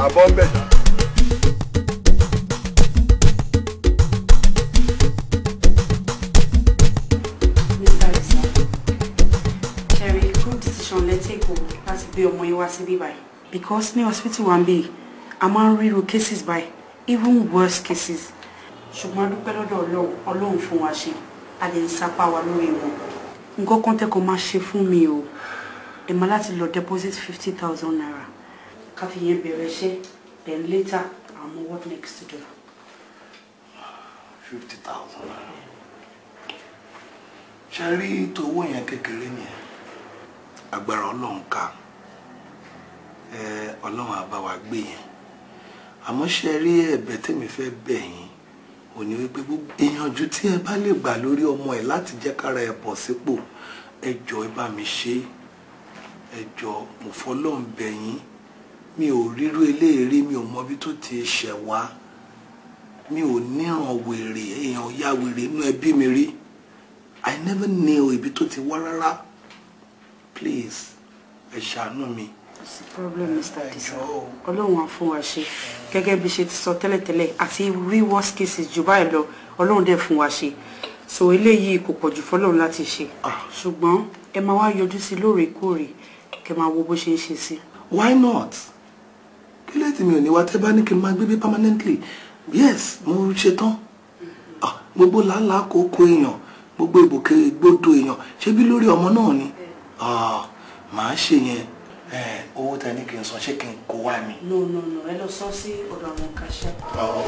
máa bọ́ ń bẹ̀ ṣá. Mr. Isa, Cherry, good decision let's take over láti gbé ọmọ yín wá síbí báyìí. Because ní hospital wa ń bí a máa ń ríru cases báyìí, even worse cases. Ṣùgbọ́n a dúpẹ́ lọ́dọ̀ Ọlọ́run fún wa ṣe, a lè ń sapá wa lórí wọn. Nǹkan kan tẹ́kọ̀ọ́ máa ṣe fún mi o. Ẹ máa láti lọ deposit 50,000 naira. Ká fi yẹn bẹ̀rẹ̀ iṣẹ́, then later I'll know what next to do. 50,000 naira. Ṣé rí tówó yẹn kékeré ni agbára Ọlọ́run ká. Ọlọ́run á bá wa gbé yẹn. Àmọ́ ṣé rí ẹ̀bẹ̀ tèmi fẹ́ bẹ̀ yín ó ní wípé gbogbo ìyànjú tí ẹ bá lè gbà lórí ọmọ ẹ láti jẹ́ kára ẹ bọ̀ sípò ẹ jọ̀ọ́ ẹ bá mi ṣe ẹ jọ̀ọ́ mo fọlọ́run bẹ̀ yín mi ò rírú eléyìí mi ò mọ bí tó ti ṣẹ̀ wá mi ò níran wèrè èèyàn ya wèrè inú ẹbí mi rí I never knew ibi tó ti wá rárá please ẹ ṣàánú mi. Problem, Mr. Disa. Ọlọ́run á fún wa ṣe. Gẹ́gẹ́ bí ṣe ti sọ tẹ́lẹ̀tẹ́lẹ̀ àti worst cases jù báyìí lọ, Ọlọ́run dẹ̀ fún wa ṣe. So eléyìí kò pọ̀jù fọ́lọ́run láti ṣe. Ṣùgbọ́n ẹ máa wá yọjú sí lóòrèkóòrè kẹ́ máa wo bó ṣe ń ṣe sí. Why not? Kí lè tí mi ò ní wá tẹ́ bá ní kí n máa gbé bí permanently? Yes, mo ṣe tán. Gbogbo làálàá kókó èèyàn, gbogbo ìbòkè gbódò èèyàn, ṣé bí lórí ọmọ náà ni? Màá ṣe yẹn. Owó tẹ ní kí n san ṣé kí n kó wá ni. No, ẹ lọ sọ sí ọ̀dọ̀ àwọn kàṣà.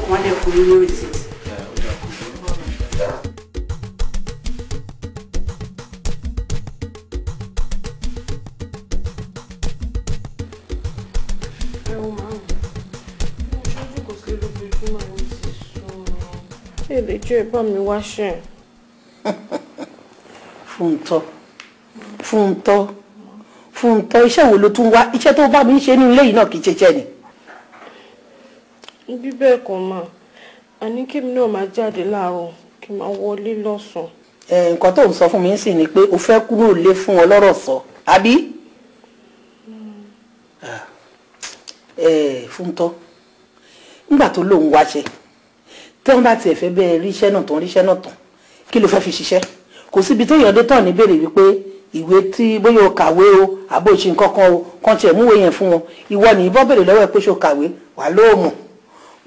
Wọ́n lè fún yín ní receipt. Èlé jẹ́ bá mi wáṣẹ́. Fúntọ́ iṣẹ́ wo ló tún wá iṣẹ́ tó bá mi ṣe ní ilé yìí náà kì í ṣe ni. Bí bẹ́ẹ̀ kan mà àní kí mi náà máa jáde láàárọ̀ kí n máa wọlé lọ́sàn-án. Nǹkan tó ń sọ fún mi sì ni pé o fẹ́ kúrò lé fún ọ lọ́rọ̀ sọ àbí. Fúntọ́ nígbà tó lóun wáṣẹ tí wọ́n bá tiẹ̀ fẹ́ bẹ́ẹ̀ ríṣẹ́ náà tán kí ló fẹ́ fi ṣiṣẹ́ kò síbi tó yọ̀dé tán ní béèrè wípé ìwé tí bóyá o kàwé o àbó ṣe nǹkan kan o kan tiẹ̀ múwé yẹn fún wọn ìwọ ní ìbọn béèrè lọ́wọ́ ẹ pé ṣo kàwé wà ló mọ̀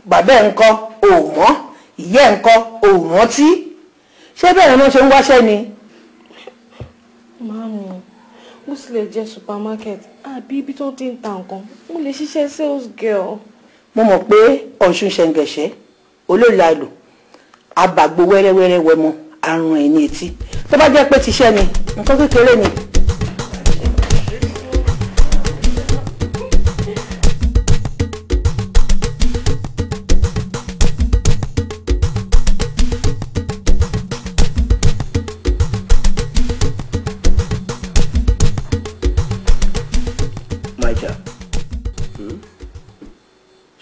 bàbá ẹ̀ ńkọ́ o mọ̀ ìyá ẹ̀ ńkọ́ o rántí ṣé bẹ́ẹ̀ náà ṣe ń wáṣẹ́ ni. Màámi ó sì lè jẹ́ supermarket àbí ibi tó ti ń ta nǹkan mo lè ṣiṣẹ́ sales girl. mo mọ̀ pé ọ̀ṣun ṣẹ̀ǹgẹ̀ṣẹ́ olóòlàlù abàgbò wẹ́rẹ́wẹ́rẹ́ wẹmọ àrùn ẹ̀ ní etí tó bá jẹ́ pé tiṣẹ́ ni nǹkan kékeré ni.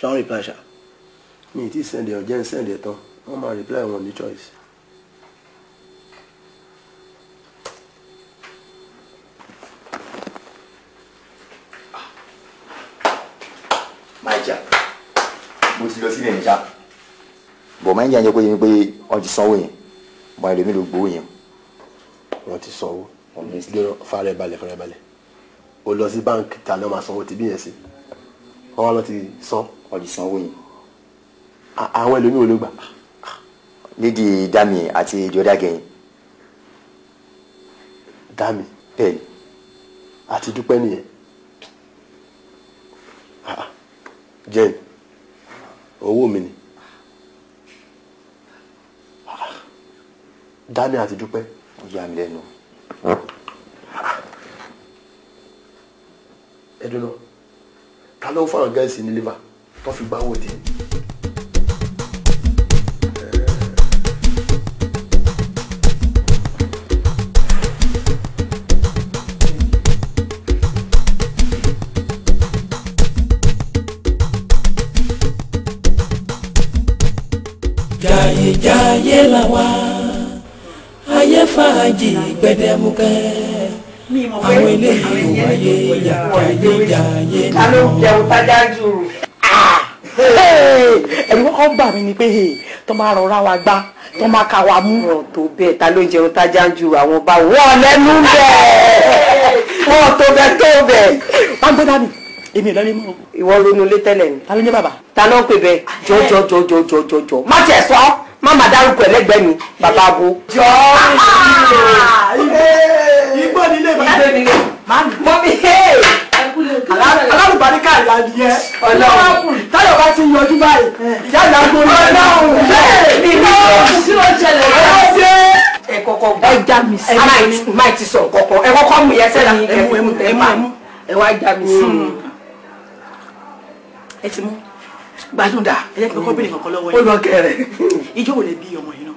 Ṣé reply ṣá? Mi ti send ẹ̀ ọ̀jẹ́ ń send ẹ̀ tán. Wọ́n máa reply wọn ní choice. Maija, mo ti lọ sílẹ̀ níjà. Bọ̀ máa ń jẹ́ kó yẹ mi pé wọ́n ti sanwó yẹn. Bọ̀ ẹ̀rọ mi ló gbowó yẹn. Wọ́n ti sanwó. Gbé farabalẹ̀. O lọ sí báńkì tí a náà máa sanwó ti bí yẹn sí. Wọ́n wá lọ ti san. Wọ́n ti sanwó yẹn. Àwọn ẹlòmíì ò ló gbà. Lédi Dami àti Jọdá Gẹ̀yìn. Dami bẹ́ẹ̀ni àti Dúpẹ́ nìyẹn. Jane owó mi ni. Dami àti Dúpẹ́. Ó yà mí lẹ́nu. Ẹdùn náà ta ló fáwọn gáàsì ní liver tó fi gbáwó dé. Jayé la wá ayé fàájì gbẹdẹmukẹ àwọn eléyìí wáyé jayé ta ló jẹun tájá jù. kọ́kọ́ bà mí ni pé tó máa rọra wa gbá tó máa ka wa mú. wọn tó bẹ́ẹ̀ ta ló jẹun tájá ń ju àwọn bá wọn lẹ́nu bẹ́ẹ̀ wọn tó bẹ́ẹ̀. wọ́n gbé dání èmi ò lọ́rí mọ́. ìwọ ronú lé tẹ́lẹ̀ ni. ta ló ń jẹ́ bàbá. ta ló ń pè bẹ́ẹ̀ jọjọjọjọjọjọ má tiẹ̀ sọ má má dárúkọ ẹlẹ́gbẹ́ mi bàbá bo. jọ igbó nílé bàbá mọ́mí alárùbáríkà ìyá nìyẹn ọlọ́run táyọ̀ bá ti yọjú báyìí ìyá ìyá gbóná ọlọ́run kí ló ṣẹlẹ̀ lọ́wọ́ ẹ kọ́kọ́ gbọ́ ẹ já mi sí máì ti sọ kọ́kọ́ ẹ kọ́kọ́ mú yẹn sẹ́la ẹ wá já mi sí ẹ ti mú gbádùn dà ẹ jẹ́ kí kọ́kọ́ bèrè kankan lọ́wọ́ ó lọ kẹrẹ ìjọ wò lè bí ọmọ yìí náà.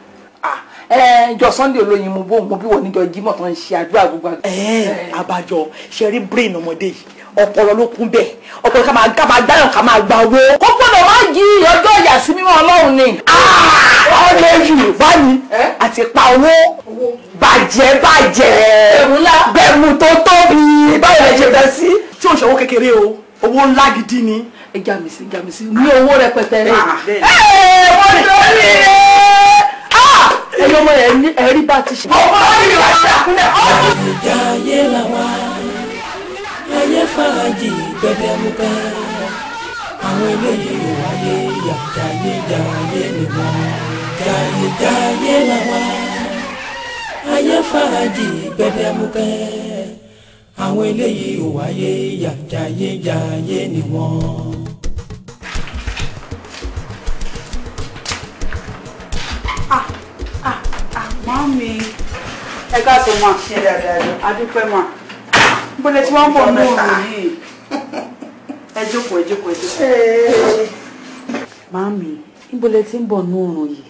jọ Sunday olóyin mo bó mo bí wọ níjọ Jímọ̀ tó ń ṣe àdúrà gbogbo. àbájọ ṣe rí brain ọmọdé yìí ọpọlọ ló kún bẹ́ẹ̀ ọpọlọ ká máa gbáyàn ká máa gba owó. ó gbọ́dọ̀ má jí ọjọ́ ìyàsí mímọ́ Ọlọ́run ni. ọ̀lẹ́ Yorùbá ni àti pa owó bàjẹ́ bẹ̀rù tó tóbi báwo lè ṣe bẹ́ sí. tí ò ń ṣòwò kékeré o owó ńlá gidi ni. ẹ já mi sí ní owó rẹpẹtẹ rẹ. wọ́n ti rí rẹ̀ ẹyọ ọmọ ẹ̀rí bá ti ṣe. ọmọ yìí wá ṣàkúnlẹ̀ ìjà ayé làwa ayé fàájì gbẹdẹmukẹ àwọn eléyìí ò wáyé jàyé ni wọn jàyé làwa ayé fàájì gbẹdẹmukẹ àwọn eléyìí ò wáyé jàyé ni wọn. Mami, ẹ ká sọ ma. ṣe dáadáa. Adúpẹ́ ma. Bọ́lẹ̀ tí wọ́n ń bọ̀ ní òòrùn yìí. Ẹ jókòó. Mami, níbọ̀lẹ̀ tí ń bọ̀ ní òòrùn yìí.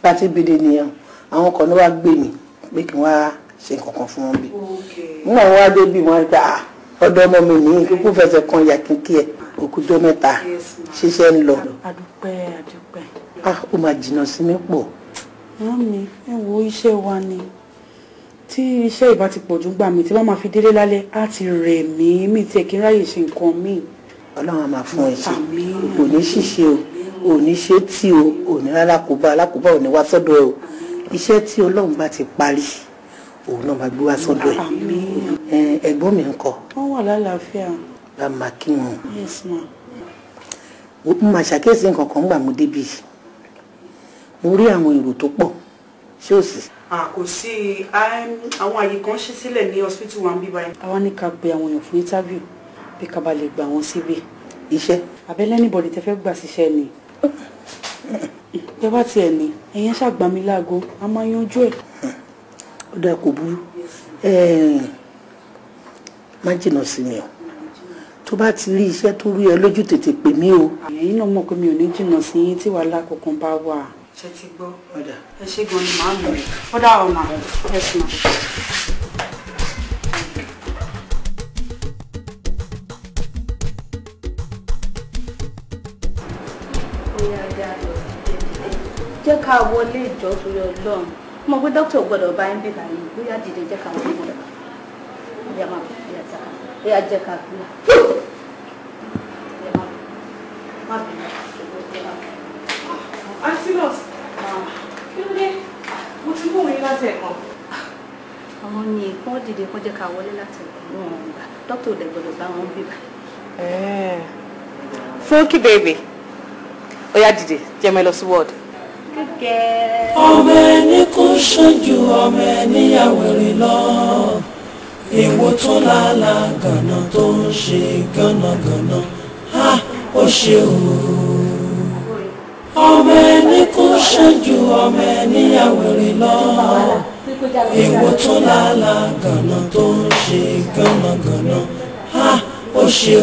Láti bèdè nìyẹn, àwọn kan ló wá gbé mi pé kí wọ́n á ṣe nǹkan kan fún wọn bí. Nígbà wọn wá dé bí wọn gbà ọ̀dọ̀ ọmọ mi nìyí kíkú fẹsẹ̀ kan yà kínkí ẹ̀ òkújọ́ mẹ́ta ṣiṣẹ́ ń lọ. Adúpẹ́. Ó máa jìnnà sí mi pọ̀. Mami, ẹ wo iṣẹ́ wa ni. Tí iṣẹ́ ìbá ti pọ̀jù gbà mí tí wọ́n máa fi délé lálẹ́ á ti rẹ̀ mí mi tí ẹ kí n ráyè ṣe nǹkan míì. Ọlọ́run á máa fún ẹ ṣe. Kò ní ṣìṣe o, ò ní ṣe tí o, ò ní alákòóbá ò ní wá sọ́dọ̀ ẹ o. Iṣẹ́ tí Ọlọ́run bá ti parí, òun náà máa gbé wá sọ́dọ̀ ẹ. Ẹ̀gbọ́n mi ńkọ́? Wọ́n wà lálàáfíà. Bá máa kí wọn. Yes ma. Mo máa ṣàkíyèsí nǹkan kan gbà mo débi. Mo rí àwọn èrò tó pọ̀ ṣé ò sí. Kò sí àwọn àyè kan ṣí sílẹ̀ ní hospital wa ń bí báyìí. Àwa ní ká pe àwọn èèyàn fún interview bí ká bá lè gbà wọ́n síbí. Iṣẹ́. Abẹ́lẹ́ anybody tẹ fẹ́ gbà síṣẹ́ ni. Ẹ bá tiẹ̀ ní ẹ̀yẹn ṣàgbà mí láago a máa yanjú ẹ̀. Ó dáa kò burú. Má jìnnà sí mi o. Tó bá ti rí iṣẹ́ tó rí ẹ lójú tètè pè mí o. Ẹ̀yin náà mọ̀ pé mi ò ní jìnnà sí yín tí wàhálà kankan bá wà. Ṣé ti gbọ́? Ẹ ṣé gan ni màá mú. Ó dá ọ̀nà ẹ̀sìn. Jẹ́ ká wọlé ìjọ sórí Ọlọ́run. Mo gbé dókítà gbọ́dọ̀ bá ń bèbà yìí. Bóyá dìde jẹ́ ká wọlé ìjọ. Bóyá máa fi ẹ̀ta kan. Bóyá jẹ́ ká fi. Má bínú. Antilos, kí ló dé? Mo ti mú òun yín láti ẹ̀kan. Àwọn ní ìpọ́n dìde kó jẹ́ ká wọlé láti ẹ̀kan wọn gbà. Dókítà ò dẹ̀ gbọ́dọ̀ bá wọn bèbà. Funky baby ó yá dìde jẹ́ mẹ́ lọ sí ward. ọmọ ẹni kò ṣojú ọmọ ẹni yàwèrè lọ èwo tó lálá gànà tó ń ṣe gànàgànà ó ṣe ọmọ ẹni kò ṣojú ọmọ ẹni yàwèrè lọ èwo tó lálá gànà tó ń ṣe gànàgànà ó ṣe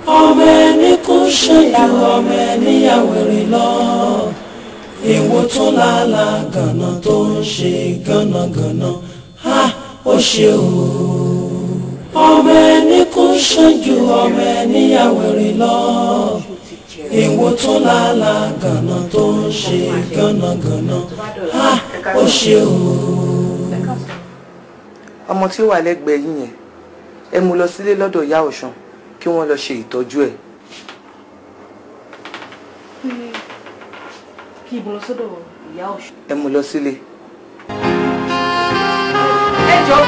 ọmọ ẹni kò ṣojú ọmọ ẹni yàwèrè lọ èwo tó lálá gànà tó ń ṣe gànàgànà ó ṣe ọmọ ẹni kò ṣojú ọmọ ẹni yàwèrè lọ èwo tó lálá gànà tó ń ṣe gànàgànà ó ṣe ọmọ tí ó wà lẹ́gbẹ̀ẹ́ yín yẹn ẹ mú lọ sílé lọ́dọ̀ ìyá Ọ̀ṣun kí wọ́n lọ ṣe ìtọ́jú ẹ̀. pé kí ibo lọ sọ́dọ̀ ìyá Ọ̀ṣun. ẹ mú lọ sílé. ẹ jọ